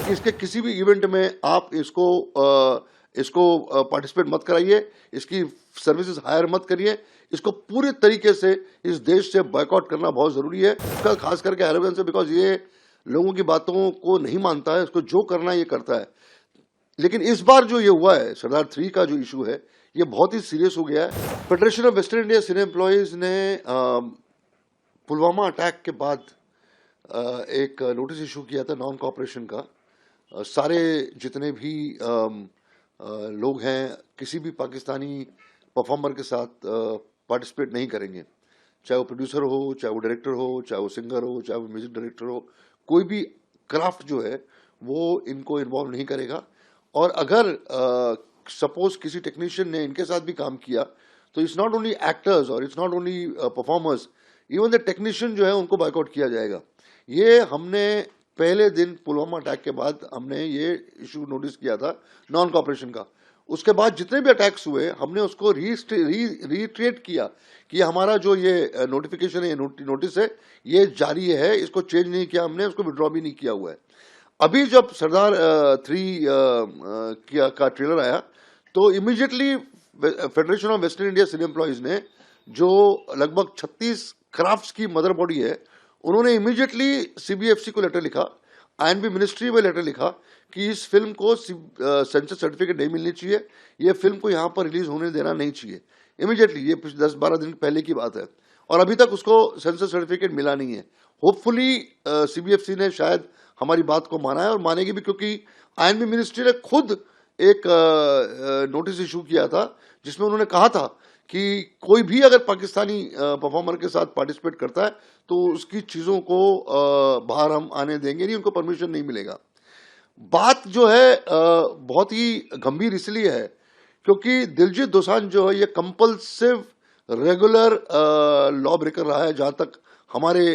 कि इसके किसी भी इवेंट में आप इसको पार्टिसिपेट मत कराइए, इसकी सर्विसेज हायर मत करिए, इसको पूरे तरीके से इस देश से बॉयकॉट करना बहुत जरूरी है। इसका खास करके एरोगेंस है, बिकॉज ये लोगों की बातों को नहीं मानता है, इसको जो करना है ये करता है। लेकिन इस बार जो ये हुआ है, सरदार 3 का जो इशू है, ये बहुत ही सीरियस हो गया है। Federation of western India cine employees ने पुलवामा अटैक के बाद एक नोटिस इशू किया था नॉन कॉपरेशन का। सारे जितने भी लोग हैं किसी भी पाकिस्तानी परफॉर्मर के साथ पार्टिसिपेट नहीं करेंगे, चाहे वो प्रोड्यूसर हो, चाहे वो डायरेक्टर हो, चाहे वो सिंगर हो, चाहे वो म्यूजिक डायरेक्टर हो, कोई भी क्राफ्ट जो है वो इनको इन्वॉल्व नहीं करेगा। और अगर सपोज किसी टेक्नीशियन ने इनके साथ भी काम किया तो इट्स नॉट ओनली एक्टर्स और it's not only performers, even the technician जो है उनको बायकॉट किया जाएगा। ये हमने पहले दिन पुलवामा अटैक के बाद हमने ये इशू नोटिस किया था नॉन कॉपरेशन का। उसके बाद जितने भी अटैक्स हुए हमने उसको रीट्रेट किया कि हमारा जो ये नोटिफिकेशन है, नोटिस है, ये जारी है, इसको चेंज नहीं किया हमने, उसको विड्रॉ भी नहीं किया हुआ है। अभी जब सरदार 3 का ट्रेलर आया तो immediately federation of western India cine employees ने, जो लगभग 36 क्राफ्ट्स की मदर बॉडी है, उन्होंने इमीडिएटली सीबीएफसी को लेटर लिखा, आईएनबी मिनिस्ट्री में लेटर लिखा कि इस फिल्म को सेंसर सर्टिफिकेट नहीं मिलनी चाहिए, ये फिल्म को यहाँ पर रिलीज होने देना नहीं चाहिए इमीडिएटली। ये 10-12 दिन पहले की बात है और अभी तक उसको सेंसर सर्टिफिकेट मिला नहीं है। होपफुली सीबीएफसी ने शायद हमारी बात को माना है और मानेगी भी, क्योंकि आईएनबी मिनिस्ट्री ने खुद एक नोटिस इशू किया था जिसमें उन्होंने कहा था कि कोई भी अगर पाकिस्तानी परफॉर्मर के साथ पार्टिसिपेट करता है तो उसकी चीज़ों को बाहर हम आने देंगे नहीं, उनको परमिशन नहीं मिलेगा। बात जो है बहुत ही गंभीर इसलिए है क्योंकि दिलजीत दोसांझ जो है ये कंपल्सिव रेगुलर लॉ ब्रेकर रहा है जहाँ तक हमारे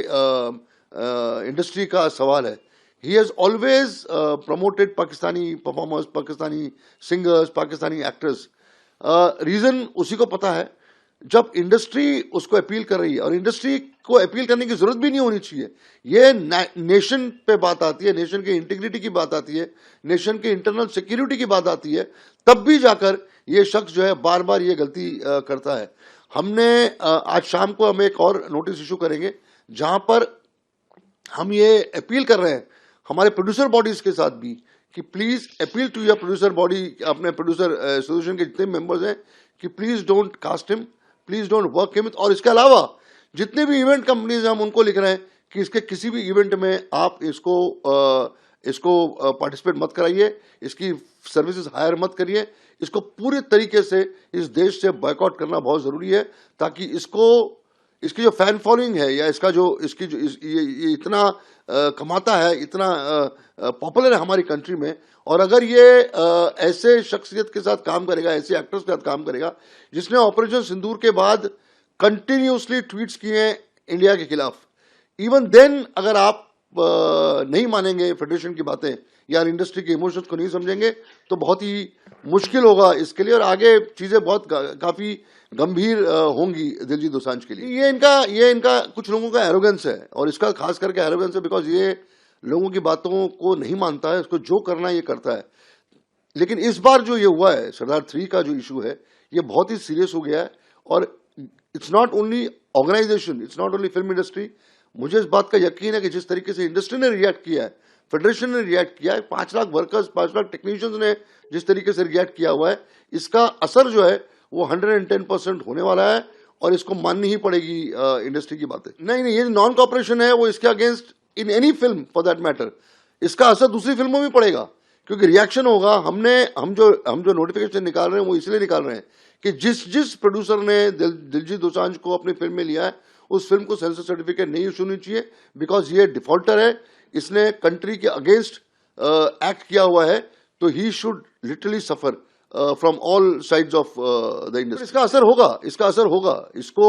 इंडस्ट्री का सवाल है। He has always promoted Pakistani performers, Pakistani singers, Pakistani actors. Reason उसी को पता है, जब इंडस्ट्री उसको अपील कर रही है, और इंडस्ट्री को अपील करने की जरूरत भी नहीं होनी चाहिए, ये नेशन पे बात आती है, नेशन के इंटीग्रिटी की बात आती है, नेशन के इंटरनल सिक्योरिटी की बात आती है, तब भी जाकर ये शख्स जो है बार बार ये गलती करता है। हमने आज शाम को हम एक और नोटिस इशू करेंगे जहां पर हम ये अपील कर रहे हैं हमारे प्रोड्यूसर बॉडीज के साथ भी कि please appeal to your producer body, अपने प्रोड्यूसर एसोसिएशन के जितने मेंबर्स हैं, कि please don't cast him, please don't work him. और इसके अलावा जितने भी इवेंट कंपनीज हैं हम उनको लिख रहे हैं कि इसके किसी भी इवेंट में आप इसको पार्टिसिपेट मत कराइए, इसकी सर्विसेज हायर मत करिए, इसको पूरे तरीके से इस देश से बॉयकॉट करना बहुत जरूरी है, ताकि इसकी जो फैन फॉलोइंग है या इसका जो ये इतना कमाता है, इतना पॉपुलर है हमारी कंट्री में, और अगर ये ऐसे शख्सियत के साथ काम करेगा, ऐसे एक्टर्स के साथ काम करेगा जिसने ऑपरेशन सिंदूर के बाद कंटिन्यूसली ट्वीट्स किए हैं इंडिया के खिलाफ, इवन देन अगर आप नहीं मानेंगे फेडरेशन की बातें या इंडस्ट्री के इमोशंस को नहीं समझेंगे तो बहुत ही मुश्किल होगा इसके लिए, और आगे चीजें बहुत काफी गंभीर होंगी दिलजीत दोसांझ के लिए। ये इनका कुछ लोगों का एरोगेंस है, और इसका खास करके एरोगेंस है बिकॉज ये लोगों की बातों को नहीं मानता है, इसको जो करना है ये करता है। लेकिन इस बार जो ये हुआ है, सरदार 3 का जो इशू है, ये बहुत ही सीरियस हो गया है। और it's not only organisation, it's not only film industry. मुझे इस बात का यकीन है कि जिस तरीके से इंडस्ट्री ने रिएक्ट किया है, फेडरेशन ने रिएक्ट किया है, 5 लाख वर्कर्स, 5 लाख टेक्नीशियंस ने जिस तरीके से रिएक्ट किया हुआ है, इसका असर जो है वो 110% होने वाला है, और इसको माननी ही पड़ेगी इंडस्ट्री की बातें। नहीं, ये नॉन कॉपरेशन है वो इसके against in any film for that matter, इसका असर दूसरी फिल्मों में पड़ेगा, क्योंकि रिएक्शन होगा। हम जो नोटिफिकेशन निकाल रहे हैं वो इसलिए निकाल रहे हैं कि जिस प्रोड्यूसर ने दिलजीत दोसांझ को अपनी फिल्म में लिया है उस फिल्म को सेंसर सर्टिफिकेट नहीं इशू होनी चाहिए, बिकॉज ये डिफॉल्टर है, इसने कंट्री के अगेंस्ट एक्ट किया हुआ है, तो he should literally suffer from all sides of the industry. इसका असर होगा। इसको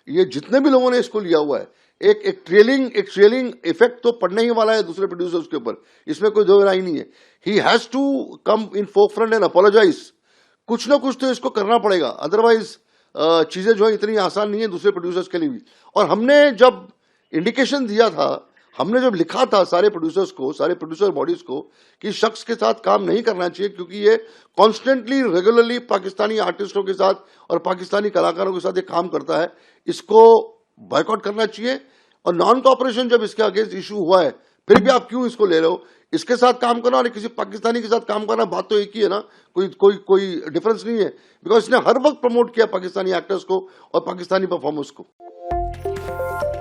ये जितने भी लोगों ने इसको लिया हुआ है, एक ट्रेलिंग इफेक्ट तो पड़ने ही वाला है दूसरे प्रोड्यूसर्स के ऊपर, इसमें कोई दो राय नहीं है। He has to come in folk front and apologise, कुछ ना कुछ तो इसको करना पड़ेगा, अदरवाइज चीजें जो है इतनी आसान नहीं है दूसरे प्रोड्यूसर्स के लिए भी। और हमने जब इंडिकेशन दिया था हमने जब लिखा था सारे प्रोड्यूसर्स को, सारे प्रोड्यूसर बॉडीज को कि शख्स के साथ काम नहीं करना चाहिए क्योंकि ये कॉन्स्टेंटली रेगुलरली पाकिस्तानी आर्टिस्टों के साथ और पाकिस्तानी कलाकारों के साथ ये काम करता है, इसको बॉयकॉट करना चाहिए। और नॉन कॉपरेशन जब इसके अगेंस्ट इशू हुआ है, फिर भी आप क्यों इसको ले रहे हो? इसके साथ काम करना और किसी पाकिस्तानी के साथ काम करना, बात तो एक ही है ना, कोई कोई कोई डिफरेंस नहीं है। बिकॉज इसने हर वक्त प्रमोट किया पाकिस्तानी एक्टर्स को और पाकिस्तानी परफॉर्मर्स को।